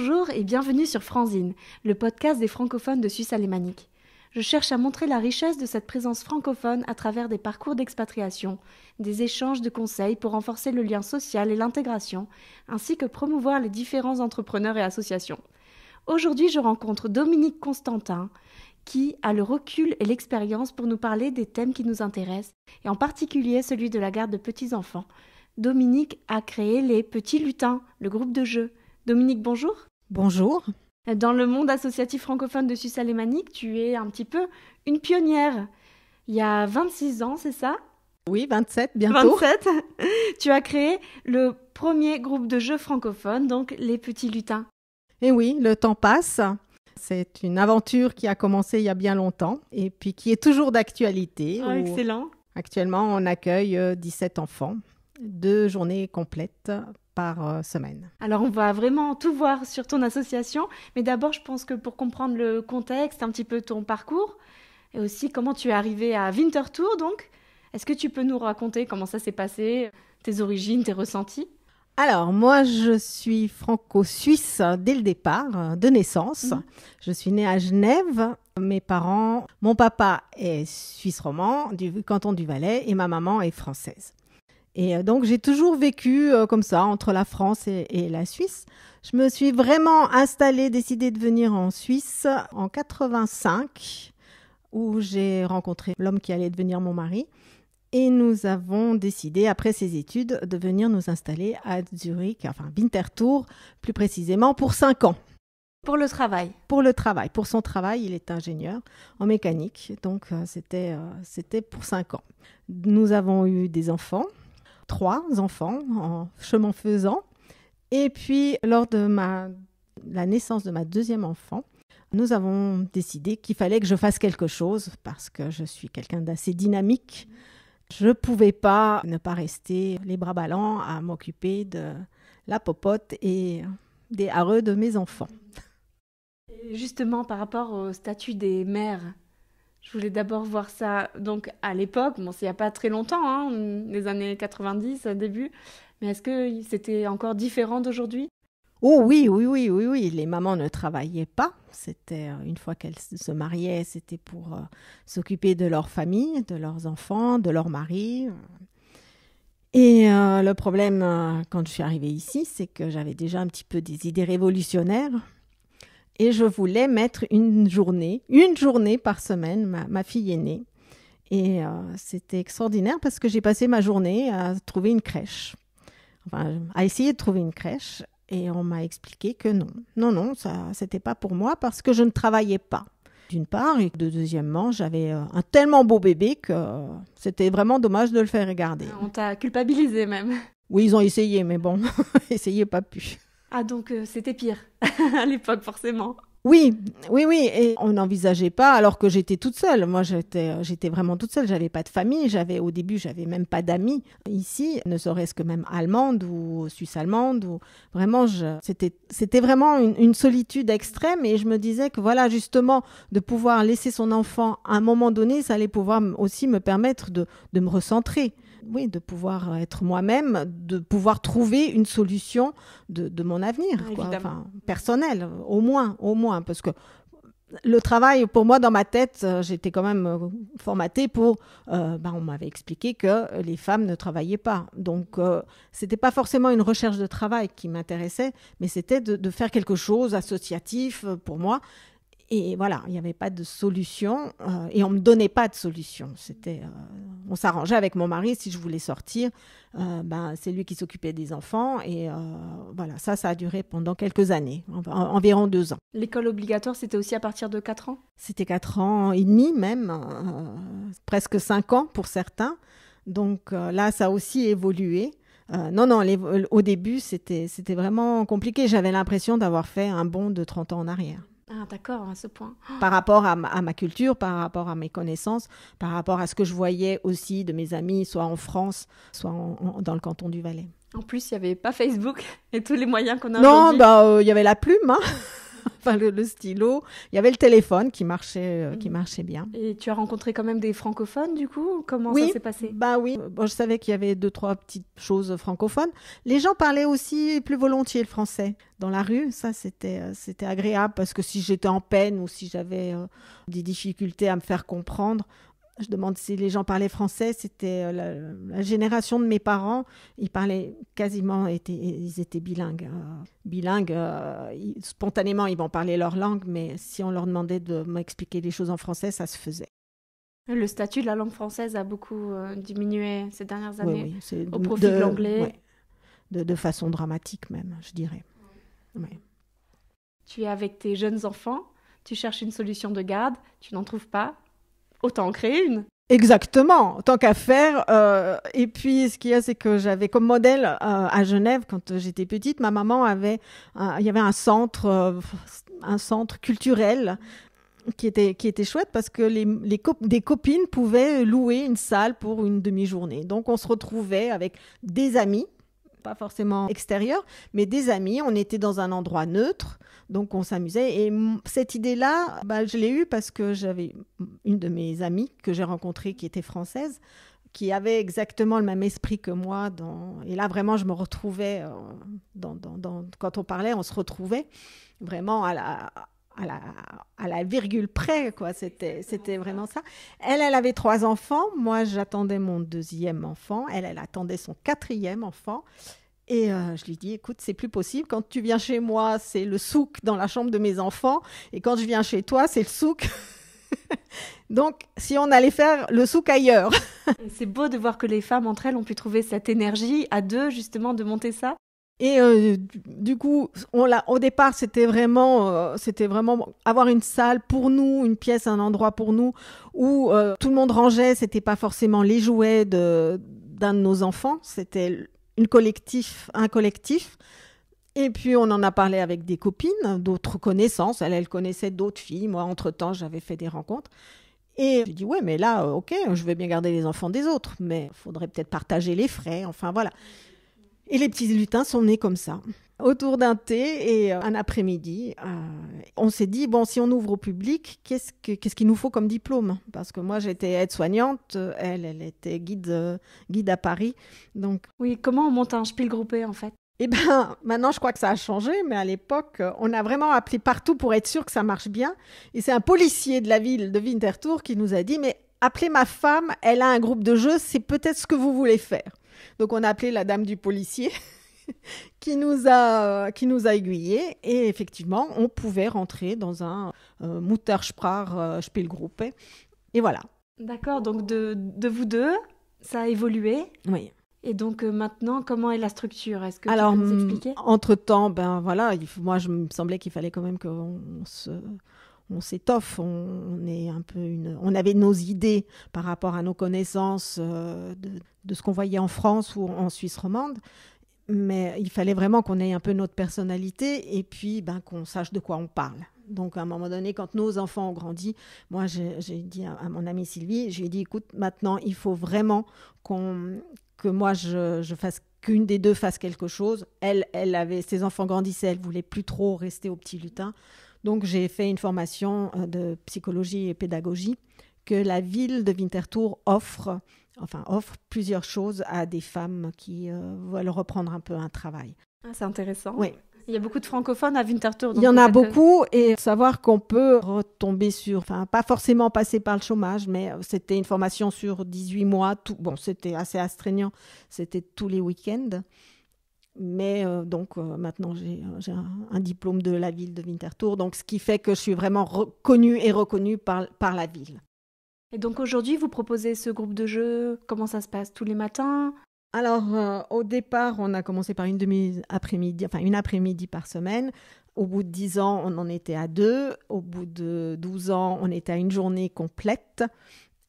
Bonjour et bienvenue sur Franzine, le podcast des francophones de Suisse alémanique. Je cherche à montrer la richesse de cette présence francophone à travers des parcours d'expatriation, des échanges de conseils pour renforcer le lien social et l'intégration, ainsi que promouvoir les différents entrepreneurs et associations. Aujourd'hui, je rencontre Dominique Constantin, qui a le recul et l'expérience pour nous parler des thèmes qui nous intéressent, et en particulier celui de la garde de petits-enfants. Dominique a créé les Petits Lutins, le groupe de jeu. Dominique, bonjour. Bonjour. Dans le monde associatif francophone de Suisse alémanique, tu es un petit peu une pionnière. Il y a 26 ans, c'est ça ? Oui, 27 bientôt. 27. Tu as créé le premier groupe de jeux francophone, donc les Petits Lutins. Et oui, le temps passe. C'est une aventure qui a commencé il y a bien longtemps et puis qui est toujours d'actualité. Oh, excellent. Actuellement, on accueille 17 enfants, 2 journées complètes par semaine. Alors, on va vraiment tout voir sur ton association, mais d'abord, je pense que pour comprendre le contexte, un petit peu ton parcours, et aussi comment tu es arrivé à Winterthur, donc, est-ce que tu peux nous raconter comment ça s'est passé, tes origines, tes ressentis ? Alors, moi, je suis franco-suisse dès le départ, de naissance. Je suis née à Genève. Mes parents, mon papa est suisse romand, du canton du Valais, et ma maman est française. Et donc, j'ai toujours vécu comme ça, entre la France et la Suisse. Je me suis vraiment installée, décidé de venir en Suisse en 85, où j'ai rencontré l'homme qui allait devenir mon mari. Et nous avons décidé, après ces études, de venir nous installer à Zurich, enfin Winterthur, plus précisément, pour 5 ans. Pour le travail ? Pour le travail. Pour son travail, il est ingénieur en mécanique. Donc, c'était pour 5 ans. Nous avons eu des enfants. 3 enfants en chemin faisant. Et puis, lors de la naissance de ma deuxième enfant, nous avons décidé qu'il fallait que je fasse quelque chose parce que je suis quelqu'un d'assez dynamique. Je ne pouvais pas ne pas rester les bras ballants à m'occuper de la popote et des hareux de mes enfants. Justement, par rapport au statut des mères, je voulais d'abord voir ça, donc à l'époque, bon, c'est il n'y a pas très longtemps, les années 90, début, mais est-ce que c'était encore différent d'aujourd'hui ? Oh oui, les mamans ne travaillaient pas. C'était, une fois qu'elles se mariaient, c'était pour s'occuper de leur famille, de leurs enfants, de leur mari. Et le problème, quand je suis arrivée ici, c'est que j'avais déjà un petit peu des idées révolutionnaires. Et je voulais mettre une journée par semaine, ma fille aînée. Et c'était extraordinaire parce que j'ai passé ma journée à trouver une crèche. Enfin, à essayer de trouver une crèche. Et on m'a expliqué que non, ça, c'était pas pour moi parce que je ne travaillais pas. D'une part, et deuxièmement, j'avais un tellement beau bébé que c'était vraiment dommage de le faire regarder. On t'a culpabilisé même. Oui, ils ont essayé, mais bon, essayer pas pu. Ah donc c'était pire à l'époque forcément. Oui, et on n'envisageait pas alors que j'étais toute seule. Moi, j'étais vraiment toute seule. J'avais pas de famille. Au début, j'avais même pas d'amis ici, ne serait-ce que même allemande ou suisse-allemande. Vraiment, c'était vraiment une solitude extrême. Et je me disais que voilà, justement, de pouvoir laisser son enfant à un moment donné, ça allait pouvoir aussi me permettre de me recentrer. Oui, de pouvoir être moi-même, de pouvoir trouver une solution de mon avenir, quoi. Enfin, personnel, au moins, parce que le travail, pour moi, dans ma tête, j'étais quand même formatée pour... on m'avait expliqué que les femmes ne travaillaient pas. Donc, c'était pas forcément une recherche de travail qui m'intéressait, mais c'était de faire quelque chose associatif pour moi. Et voilà, il n'y avait pas de solution et on ne me donnait pas de solution. On s'arrangeait avec mon mari si je voulais sortir. C'est lui qui s'occupait des enfants et voilà, ça a duré pendant quelques années, environ 2 ans. L'école obligatoire, c'était aussi à partir de 4 ans ? C'était 4 ans et demi même, presque 5 ans pour certains. Donc là, ça a aussi évolué. Au début, c'était vraiment compliqué. J'avais l'impression d'avoir fait un bond de 30 ans en arrière. Ah d'accord, à ce point. Par rapport à ma culture, par rapport à mes connaissances, par rapport à ce que je voyais aussi de mes amis, soit en France, soit dans le canton du Valais. En plus, il n'y avait pas Facebook et tous les moyens qu'on a aujourd'hui. Non, il y avait la plume. enfin le stylo. Il y avait le téléphone qui marchait bien. Et tu as rencontré quand même des francophones, du coup? Comment Oui, ça s'est passé? bah oui. Bon, je savais qu'il y avait 2-3 petites choses francophones. Les gens parlaient aussi plus volontiers le français dans la rue. Ça, c'était agréable parce que si j'étais en peine ou si j'avais des difficultés à me faire comprendre, je demande si les gens parlaient français. C'était la génération de mes parents. Ils parlaient quasiment, ils étaient bilingues. Spontanément, ils vont parler leur langue, mais si on leur demandait de m'expliquer les choses en français, ça se faisait. Le statut de la langue française a beaucoup diminué ces dernières années c'est au profit de l'anglais. Ouais, de façon dramatique même, je dirais. Ouais. Tu es avec tes jeunes enfants, tu cherches une solution de garde, tu n'en trouves pas, autant en créer une. Exactement, tant qu'à faire. Et puis, ce qu'il y a, c'est que j'avais comme modèle à Genève, quand j'étais petite, ma maman il y avait un centre culturel qui était chouette parce que des copines pouvaient louer une salle pour une demi-journée. Donc, on se retrouvait avec des amis, pas forcément extérieurs, mais des amis. On était dans un endroit neutre, donc on s'amusait. Et cette idée-là, je l'ai eue parce que j'avais une de mes amies que j'ai rencontrée qui était française, qui avait exactement le même esprit que moi. Et là, vraiment, je me retrouvais, quand on parlait, on se retrouvait vraiment à la virgule près, quoi. C'était vraiment ça. Elle avait 3 enfants. Moi, j'attendais mon 2e enfant. Elle attendait son 4e enfant. Et je lui dis, écoute, c'est plus possible. Quand tu viens chez moi, c'est le souk dans la chambre de mes enfants. Et quand je viens chez toi, c'est le souk. Donc, si on allait faire le souk ailleurs. C'est beau de voir que les femmes, entre elles, ont pu trouver cette énergie à deux, justement, de monter ça. Et du coup, au départ, c'était vraiment avoir une salle pour nous, une pièce, un endroit pour nous, où tout le monde rangeait. C'était pas forcément les jouets d'un de nos enfants, c'était un collectif. Et puis, on en a parlé avec des copines, d'autres connaissances. Elle connaissait d'autres filles. Moi, entre-temps, j'avais fait des rencontres. Et j'ai dit, ouais, mais là, ok, je vais bien garder les enfants des autres, mais il faudrait peut-être partager les frais. Enfin, voilà. Et les petits lutins sont nés comme ça, autour d'un thé et un après-midi. On s'est dit, bon, si on ouvre au public, qu'est-ce qu'il nous faut comme diplôme? Parce que moi, j'étais aide-soignante, elle était guide à Paris. Donc... Oui, comment on monte un Spielgruppe, en fait? Eh bien, maintenant, je crois que ça a changé, mais à l'époque, on a vraiment appelé partout pour être sûr que ça marche bien. Et c'est un policier de la ville de Winterthur qui nous a dit, mais appelez ma femme, elle a un groupe de jeu, c'est peut-être ce que vous voulez faire. Donc, on a appelé la dame du policier qui nous a aiguillés. Et effectivement, on pouvait rentrer dans un Muttersprach Spielgruppe. Et voilà. D'accord, donc de vous deux, ça a évolué. Oui. Et donc maintenant, comment est la structure? Est-ce que Alors, tu peux nous expliquer? Entre-temps, voilà, moi, je me semblait qu'il fallait quand même qu'on s'étoffe, on avait nos idées par rapport à nos connaissances de ce qu'on voyait en France ou en Suisse romande, mais il fallait vraiment qu'on ait un peu notre personnalité et puis qu'on sache de quoi on parle. Donc à un moment donné, quand nos enfants ont grandi, moi j'ai dit à mon amie Sylvie, j'ai dit écoute, maintenant il faut vraiment que moi je fasse qu'une des deux fasse quelque chose. Elle avait ses enfants grandissaient, elle voulait plus trop rester au petit lutin. Donc, j'ai fait une formation de psychologie et pédagogie que la ville de Winterthur offre plusieurs choses à des femmes qui veulent reprendre un peu un travail. Ah, c'est intéressant. Oui. Il y a beaucoup de francophones à Winterthur. Il y en a beaucoup et savoir qu'on peut retomber pas forcément passer par le chômage, mais c'était une formation sur 18 mois. C'était assez astreignant, c'était tous les week-ends. Mais maintenant, j'ai un diplôme de la ville de Winterthur, donc ce qui fait que je suis vraiment reconnue par la ville. Et donc aujourd'hui, vous proposez ce groupe de jeu, comment ça se passe? Tous les matins? Alors, au départ, on a commencé par une après-midi par semaine. Au bout de 10 ans, on en était à 2. Au bout de 12 ans, on était à une journée complète.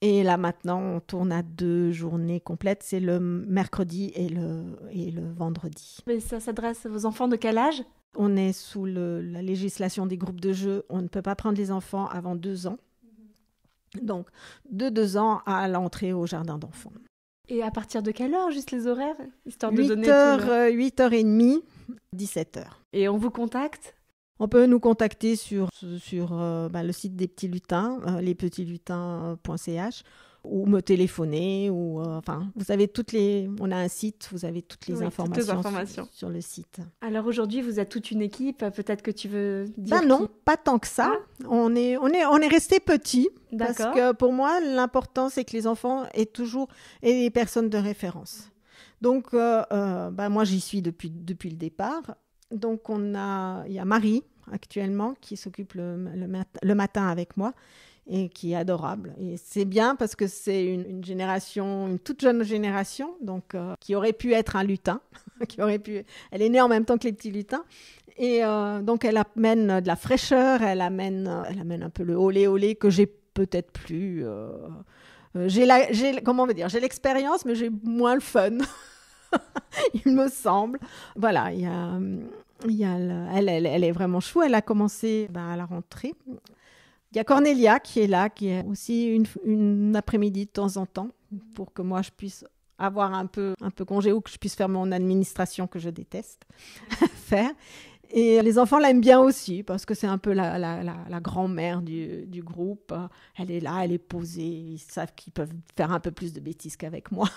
Et là, maintenant, on tourne à 2 journées complètes. C'est le mercredi et le vendredi. Mais ça s'adresse aux enfants de quel âge? On est sous la législation des groupes de jeu. On ne peut pas prendre les enfants avant 2 ans. Donc, de 2 ans à l'entrée au jardin d'enfants. Et à partir de quelle heure, juste les horaires, histoire de donner 8h30, 17h. Et on vous contacte? On peut nous contacter sur le site des Petits Lutins, lespetitslutins.ch, ou me téléphoner, vous avez on a un site, vous avez toutes les informations sur le site. Alors aujourd'hui, vous êtes toute une équipe, peut-être que tu veux dire non, pas tant que ça. On est resté petits. D'accord. Parce que pour moi, l'important, c'est que les enfants aient des personnes de référence. Donc, moi, j'y suis depuis le départ. Donc, il y a Marie, actuellement, qui s'occupe le matin avec moi et qui est adorable. Et c'est bien parce que c'est une génération, une toute jeune génération, donc, qui aurait pu être un lutin. Elle est née en même temps que les petits lutins. Et donc, elle amène de la fraîcheur, elle amène un peu le olé que j'ai peut-être plus. J'ai l'expérience, mais j'ai moins le fun. Il me semble. Voilà, elle est vraiment chou. Elle a commencé à la rentrée. Il y a Cornélia qui est là, qui est aussi une après-midi de temps en temps, pour que moi je puisse avoir un peu congé ou que je puisse faire mon administration que je déteste faire. Et les enfants l'aiment bien aussi parce que c'est un peu la grand-mère du groupe. Elle est là, elle est posée. Ils savent qu'ils peuvent faire un peu plus de bêtises qu'avec moi.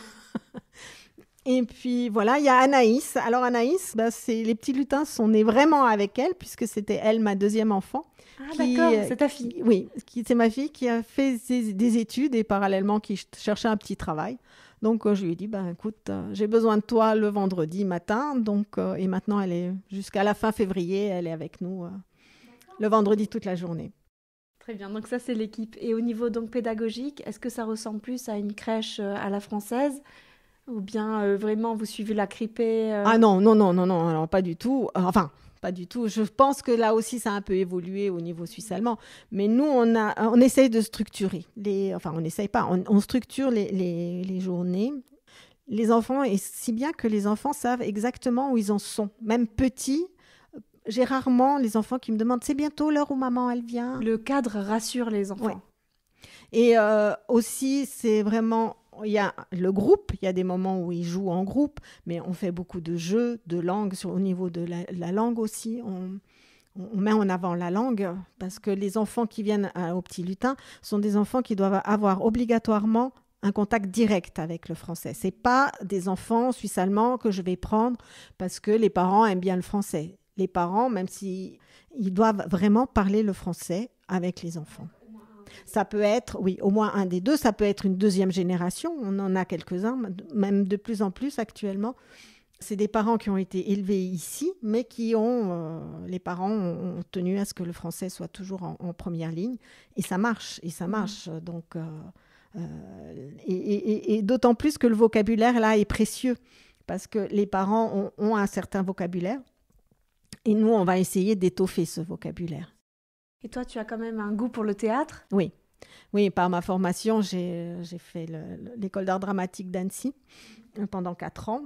Et puis voilà, il y a Anaïs. Alors Anaïs, les petits lutins sont nés vraiment avec elle puisque c'était elle, ma deuxième enfant. Ah d'accord, c'est ta fille. Oui, c'est ma fille qui a fait des études et parallèlement qui cherchait un petit travail. Donc je lui ai dit, écoute, j'ai besoin de toi le vendredi matin. Donc, et maintenant, elle est jusqu'à la fin février, elle est avec nous le vendredi toute la journée. Très bien, donc ça c'est l'équipe. Et au niveau donc pédagogique, est-ce que ça ressemble plus à une crèche à la française ? Ou bien vraiment vous suivez la cripée Ah non, alors pas du tout. Pas du tout. Je pense que là aussi ça a un peu évolué au niveau suisse-allemand. Mais nous, on essaye de structurer. On n'essaye pas, on structure les journées. Les enfants, et si bien que les enfants savent exactement où ils en sont. Même petits, j'ai rarement les enfants qui me demandent « c'est bientôt l'heure où maman elle vient ?» Le cadre rassure les enfants. Ouais. Et aussi, c'est vraiment... Il y a le groupe, il y a des moments où ils jouent en groupe, mais on fait beaucoup de jeux, de langue, au niveau de la langue aussi. On met en avant la langue parce que les enfants qui viennent au Petit Lutin sont des enfants qui doivent avoir obligatoirement un contact direct avec le français. Ce n'est pas des enfants suisse-allemands que je vais prendre parce que les parents aiment bien le français. Les parents, même s'ils doivent vraiment parler le français avec les enfants. Ça peut être, oui, au moins un des deux. Ça peut être une deuxième génération. On en a quelques-uns, même de plus en plus actuellement. C'est des parents qui ont été élevés ici, mais les parents ont tenu à ce que le français soit toujours en première ligne. Et ça marche, Donc, et d'autant plus que le vocabulaire, là, est précieux. Parce que les parents ont un certain vocabulaire. Et nous, on va essayer d'étoffer ce vocabulaire. Et toi, tu as quand même un goût pour le théâtre ? Oui, par ma formation, j'ai fait l'école d'art dramatique d'Annecy pendant 4 ans.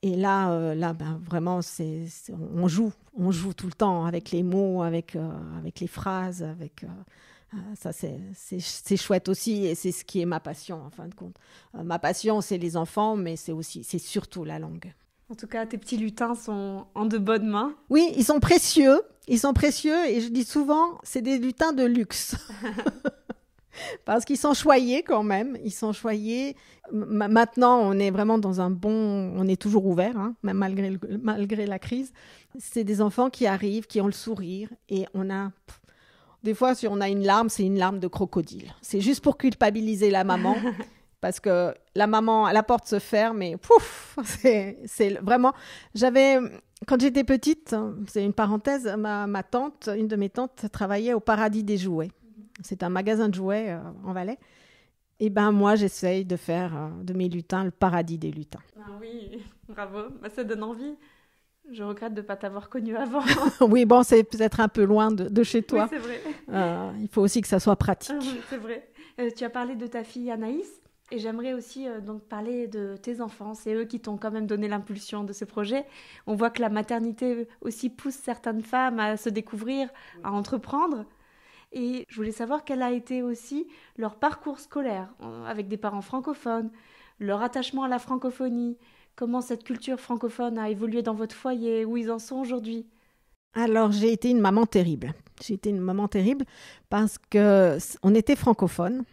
Et là, vraiment, on joue tout le temps avec les mots, avec les phrases, ça c'est chouette aussi et c'est ce qui est ma passion en fin de compte. Ma passion, c'est les enfants, mais c'est surtout la langue. En tout cas, tes petits lutins sont en de bonnes mains. Oui, ils sont précieux et je dis souvent, c'est des lutins de luxe. Parce qu'ils sont choyés quand même, Maintenant, on est vraiment on est toujours ouvert, hein, même malgré la crise. C'est des enfants qui arrivent, qui ont le sourire et des fois, si on a une larme, c'est une larme de crocodile. C'est juste pour culpabiliser la maman. Parce que la porte se ferme et pouf, c'est vraiment... Quand j'étais petite, c'est une parenthèse, ma tante, une de mes tantes, travaillait au Paradis des Jouets. C'est un magasin de jouets en Valais. Et moi, j'essaye de faire de mes lutins le paradis des lutins. Ah oui, bravo, ça donne envie. Je regrette de ne pas t'avoir connu avant. Oui, c'est peut-être un peu loin de chez toi. Oui, c'est vrai. Il faut aussi que ça soit pratique. Oui, c'est vrai. Tu as parlé de ta fille Anaïs. Et j'aimerais aussi donc parler de tes enfants. C'est eux qui t'ont quand même donné l'impulsion de ce projet. On voit que la maternité aussi pousse certaines femmes à se découvrir, à entreprendre. Et je voulais savoir quel a été aussi leur parcours scolaire avec des parents francophones, leur attachement à la francophonie, comment cette culture francophone a évolué dans votre foyer, où ils en sont aujourd'hui. Alors, j'ai été une maman terrible. J'ai été une maman terrible parce qu'on était francophone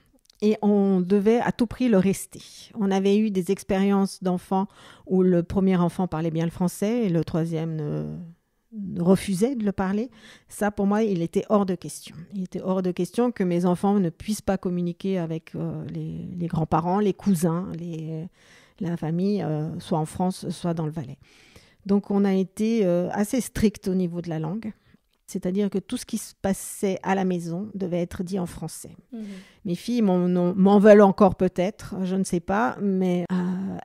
et on devait à tout prix le rester. On avait eu des expériences d'enfants où le premier enfant parlait bien le français et le troisième refusait de le parler. Ça, pour moi, il était hors de question. Il était hors de question que mes enfants ne puissent pas communiquer avec les grands-parents, les cousins, la famille, soit en France, soit dans le Valais. Donc, on a été assez strict au niveau de la langue. C'est-à-dire que tout ce qui se passait à la maison devait être dit en français. Mmh. Mes filles m'en veulent encore peut-être, je ne sais pas, mais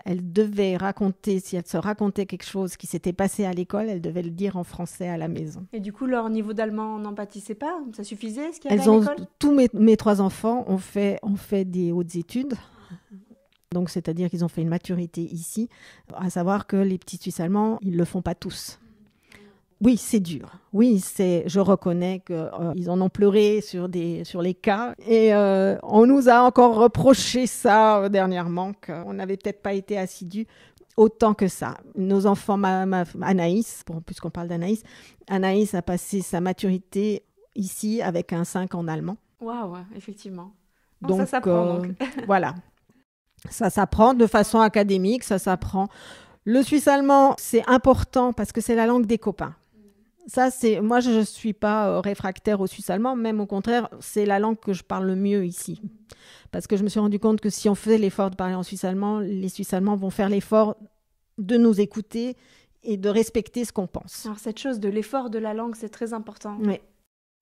elles devaient raconter, si elles se racontaient quelque chose qui s'était passé à l'école, elles devaient le dire en français à la maison. Et du coup, leur niveau d'allemand n'en pâtissait pas? Ça suffisait, ce qu'il y avait à l'école? Tous mes 3 enfants ont fait des hautes études. Donc, c'est-à-dire qu'ils ont fait une maturité ici, à savoir que les petits Suisses allemands, ils ne le font pas tous. Oui, c'est dur. Oui, je reconnais qu'ils en ont pleuré sur les cas. Et on nous a encore reproché ça dernièrement, qu'on n'avait peut-être pas été assidus autant que ça. Nos enfants, Anaïs, puisqu'on parle d'Anaïs, Anaïs a passé sa maturité ici avec un 5 en allemand. Waouh, effectivement. Donc, ça s'apprend, donc. Voilà. Ça s'apprend de façon académique, ça s'apprend. Le suisse-allemand, c'est important parce que c'est la langue des copains. Ça, moi, je ne suis pas réfractaire au suisse-allemand, même au contraire, c'est la langue que je parle le mieux ici. Parce que je me suis rendu compte que si on fait l'effort de parler en suisse-allemand, les Suisses-allemands vont faire l'effort de nous écouter et de respecter ce qu'on pense. Alors, cette chose de l'effort de la langue, c'est très important. Oui.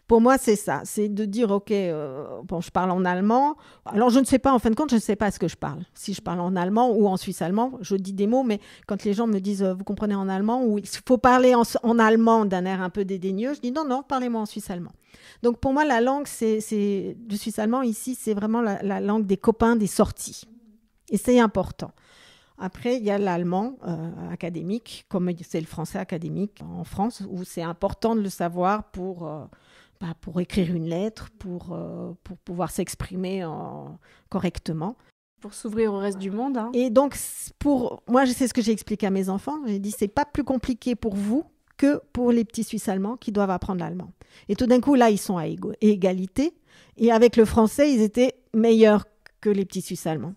Pour moi, c'est ça. C'est de dire, OK, je parle en allemand. Alors, je ne sais pas, en fin de compte, je ne sais pas ce que je parle. Si je parle en allemand ou en suisse-allemand, je dis des mots, mais quand les gens me disent, vous comprenez en allemand, ou il faut parler en allemand d'un air un peu dédaigneux, je dis, non, parlez-moi en suisse-allemand. Donc, pour moi, la langue, du suisse-allemand, ici, c'est vraiment la langue des copains, des sorties. Et c'est important. Après, il y a l'allemand académique, comme c'est le français académique en France, où c'est important de le savoir pour écrire une lettre, pour pouvoir s'exprimer correctement. Pour s'ouvrir au reste du monde. Hein. Et donc, moi, c'est ce que j'ai expliqué à mes enfants. J'ai dit, c'est pas plus compliqué pour vous que pour les petits Suisses allemands qui doivent apprendre l'allemand. Et tout d'un coup, là, ils sont à égalité. Et avec le français, ils étaient meilleurs que les petits Suisses allemands.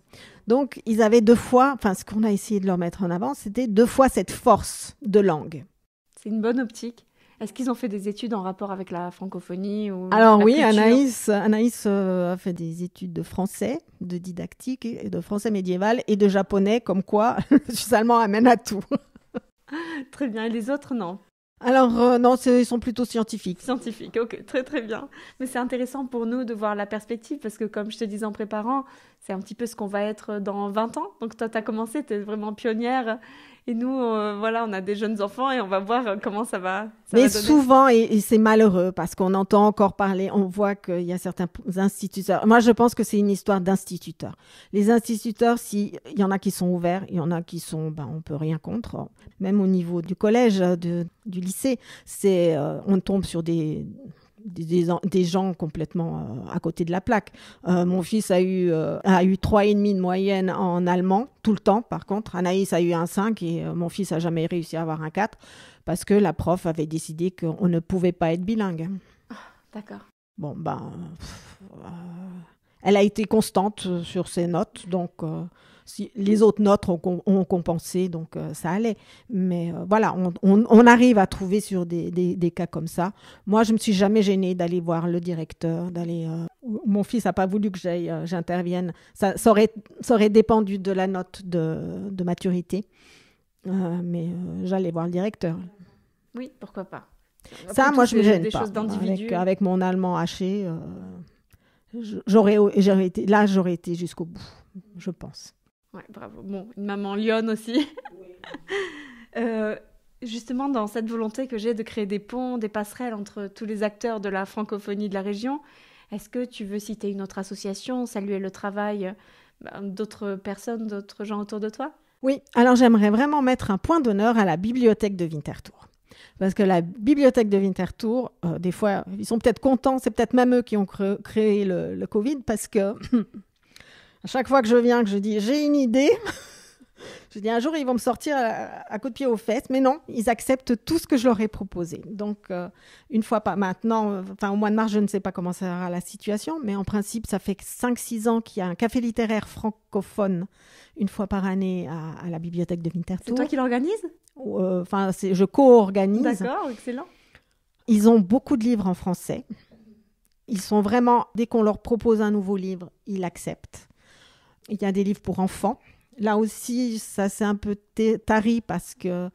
Donc, ils avaient 2 fois, ce qu'on a essayé de leur mettre en avant, c'était 2 fois cette force de langue. C'est une bonne optique. Est-ce qu'ils ont fait des études en rapport avec la francophonie ou Alors la oui, culture? Anaïs a fait des études de français, de didactique, et de français médiéval et de japonais, comme quoi le suisse-allemand amène à tout. Très bien. Et les autres, non? Alors non, ils sont plutôt scientifiques. Scientifiques, ok, très très bien. Mais c'est intéressant pour nous de voir la perspective parce que comme je te disais en préparant, c'est un petit peu ce qu'on va être dans 20 ans. Donc toi, tu as commencé, tu es vraiment pionnière. Et nous, on a des jeunes enfants et on va voir comment ça va Mais donner. souvent, et c'est malheureux parce qu'on entend encore parler, on voit qu'il y a certains instituteurs. Moi, je pense que c'est une histoire d'instituteurs. Les instituteurs, il y en a qui sont ouverts, il y en a qui sont, on peut rien contre. Même au niveau du collège, du lycée, on tombe sur des gens complètement à côté de la plaque. Mon fils a eu 3,5 de moyenne en allemand, tout le temps. Par contre, Anaïs a eu un 5 et mon fils n'a jamais réussi à avoir un 4 parce que la prof avait décidé qu'on ne pouvait pas être bilingue. D'accord. Bon, elle a été constante sur ses notes, donc si les autres notes ont compensé, donc ça allait. Mais voilà, on arrive à trouver sur des cas comme ça. Moi, je ne me suis jamais gênée d'aller voir le directeur, mon fils n'a pas voulu que j'intervienne. Ça aurait dépendu de la note de maturité, mais j'allais voir le directeur. Oui, pourquoi pas. Après, ça, moi, je ne me gêne pas. Choses avec mon allemand haché, j'aurais été jusqu'au bout, je pense. Ouais, bravo. Bon, une maman lionne aussi. Justement, dans cette volonté que j'ai de créer des ponts, des passerelles entre tous les acteurs de la francophonie de la région, est-ce que tu veux citer une autre association, saluer le travail d'autres personnes, d'autres gens autour de toi? Oui, alors j'aimerais vraiment mettre un point d'honneur à la bibliothèque de Winterthur. Parce que la bibliothèque de Winterthur, des fois, ils sont peut-être contents, c'est peut-être même eux qui ont créé le Covid, parce que à chaque fois que je viens, que je dis « j'ai une idée », Je dis un jour, ils vont me sortir à coups de pied aux fesses. Mais non, ils acceptent tout ce que je leur ai proposé. Donc, une fois pas maintenant, au mois de mars, je ne sais pas comment sera la situation. Mais en principe, ça fait 5-6 ans qu'il y a un café littéraire francophone une fois par année à la bibliothèque de Winterthur. C'est toi qui l'organise ? Je co-organise. D'accord, excellent. Ils ont beaucoup de livres en français. Ils sont vraiment, dès qu'on leur propose un nouveau livre, ils l'acceptent. Il y a des livres pour enfants. Là aussi, ça s'est un peu tari parce que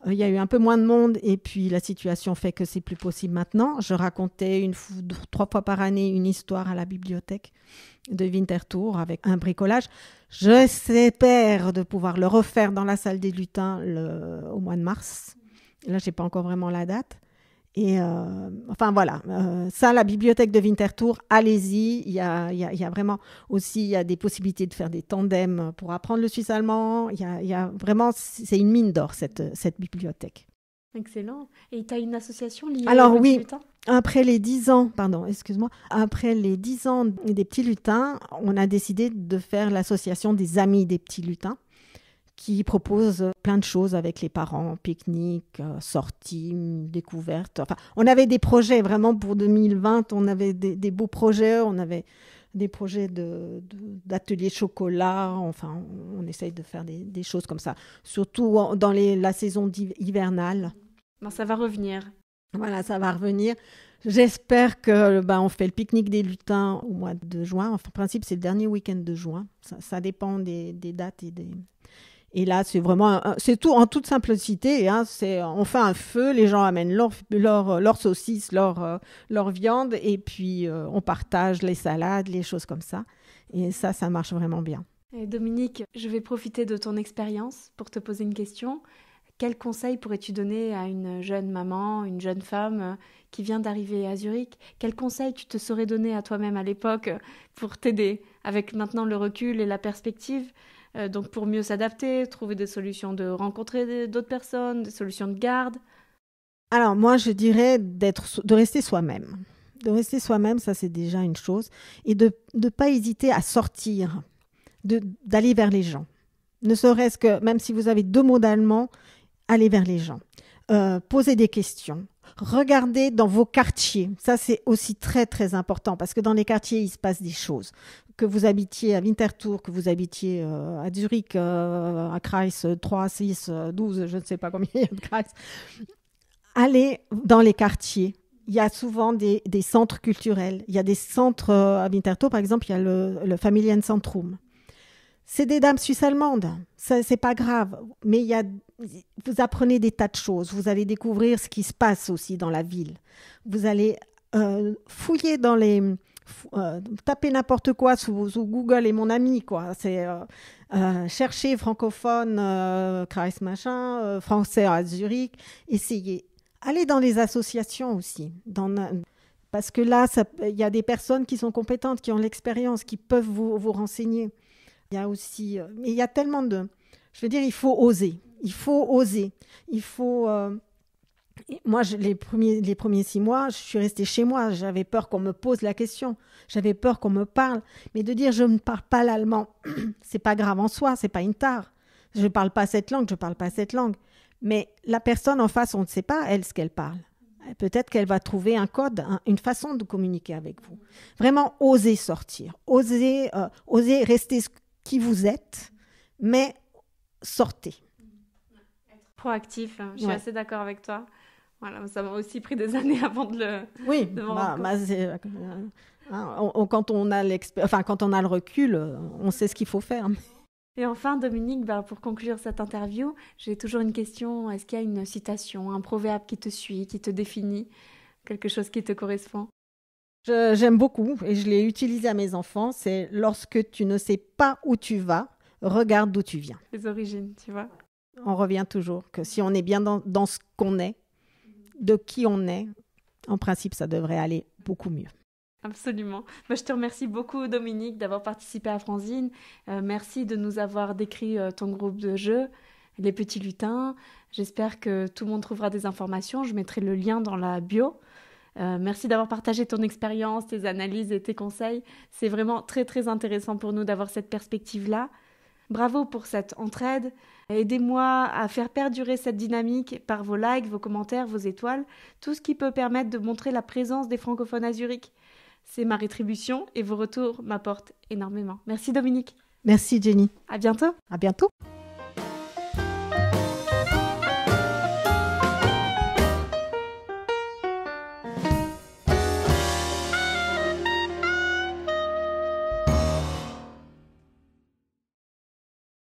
il y a eu un peu moins de monde et puis la situation fait que c'est plus possible maintenant. Je racontais 3 fois par année une histoire à la bibliothèque de Winterthur avec un bricolage. J'espère de pouvoir le refaire dans la salle des lutins au mois de mars. Là, j'ai pas encore vraiment la date. Et voilà, ça, la bibliothèque de Winterthur, allez-y. Il y a vraiment aussi, il y a des possibilités de faire des tandems pour apprendre le suisse allemand. Il y a vraiment, c'est une mine d'or, cette bibliothèque. Excellent. Et tu as une association liée Alors aux petits oui, lutins ? après les 10 ans des petits lutins, on a décidé de faire l'association des amis des petits lutins, qui propose plein de choses avec les parents, pique-nique, sorties, découvertes. Enfin, on avait des projets vraiment pour 2020, on avait des beaux projets, on avait des projets d'ateliers chocolat, enfin, on essaye de faire des choses comme ça, surtout dans la saison hivernale. Ben, ça va revenir. Voilà, ça va revenir. J'espère que on fait le pique-nique des lutins au mois de juin. Enfin, en principe, c'est le dernier week-end de juin. Ça dépend des dates et là, c'est vraiment, c'est tout en toute simplicité. Hein, on fait un feu, les gens amènent leur saucisses, leur viande, et puis on partage les salades, les choses comme ça. Et ça marche vraiment bien. Et Dominique, je vais profiter de ton expérience pour te poser une question. Quel conseil pourrais-tu donner à une jeune maman, une jeune femme qui vient d'arriver à Zurich ? Quel conseil tu te serais donné à toi-même à l'époque pour t'aider, avec maintenant le recul et la perspective ? Donc pour mieux s'adapter, trouver des solutions de rencontrer d'autres personnes, des solutions de garde. Alors moi, je dirais de rester soi-même. De rester soi-même, ça c'est déjà une chose. Et de ne pas hésiter à sortir, d'aller vers les gens. Ne serait-ce que, même si vous avez 2 mots d'allemand, allez vers les gens. Posez des questions. Regardez dans vos quartiers. Ça, c'est aussi très, très important parce que dans les quartiers, il se passe des choses. Que vous habitiez à Winterthur, que vous habitiez à Zurich, à Kreis 3, 6, 12, je ne sais pas combien il y a de Kreis. Allez dans les quartiers. Il y a souvent des centres culturels. Il y a des centres à Winterthur, par exemple, il y a le Familienzentrum. C'est des dames suisses-allemandes. Ça, c'est pas grave. Mais vous apprenez des tas de choses. Vous allez découvrir ce qui se passe aussi dans la ville. Vous allez fouiller dans taper n'importe quoi sous Google est mon ami, quoi. C'est chercher francophone, Kreis machin, français à Zurich. Essayez. Allez dans les associations aussi. Parce que là, il y a des personnes qui sont compétentes, qui ont l'expérience, qui peuvent vous renseigner. Il y a aussi, mais il y a tellement je veux dire, il faut oser. Il faut oser. Il faut. Moi, les premiers 6 mois, je suis restée chez moi. J'avais peur qu'on me pose la question. J'avais peur qu'on me parle. Mais de dire je ne parle pas l'allemand, c'est pas grave en soi. C'est pas une tare. Je ne parle pas cette langue. Mais la personne en face, on ne sait pas elle ce qu'elle parle. Peut-être qu'elle va trouver un code, une façon de communiquer avec vous. Vraiment, oser sortir, oser rester qui vous êtes, mais sortez. Être proactif, je suis assez d'accord avec toi. Voilà, ça m'a aussi pris des années avant de le. Oui, quand on a le recul, on sait ce qu'il faut faire. Et enfin, Dominique, pour conclure cette interview, j'ai toujours une question. Est-ce qu'il y a une citation, un proverbe qui te suit, qui te définit, quelque chose qui te correspond ? J'aime beaucoup et je l'ai utilisé à mes enfants. C'est lorsque tu ne sais pas où tu vas, regarde d'où tu viens. Les origines, tu vois. On revient toujours que si on est bien dans ce qu'on est, de qui on est, en principe, ça devrait aller beaucoup mieux. Absolument. Je te remercie beaucoup, Dominique, d'avoir participé à Franzine. Merci de nous avoir décrit ton groupe de jeu, les petits lutins. J'espère que tout le monde trouvera des informations. Je mettrai le lien dans la bio. Merci d'avoir partagé ton expérience, tes analyses et tes conseils. C'est vraiment très, très intéressant pour nous d'avoir cette perspective-là. Bravo pour cette entraide. Aidez-moi à faire perdurer cette dynamique par vos likes, vos commentaires, vos étoiles, tout ce qui peut permettre de montrer la présence des francophones à Zurich. C'est ma rétribution et vos retours m'apportent énormément. Merci Dominique. Merci Jenny. À bientôt. À bientôt.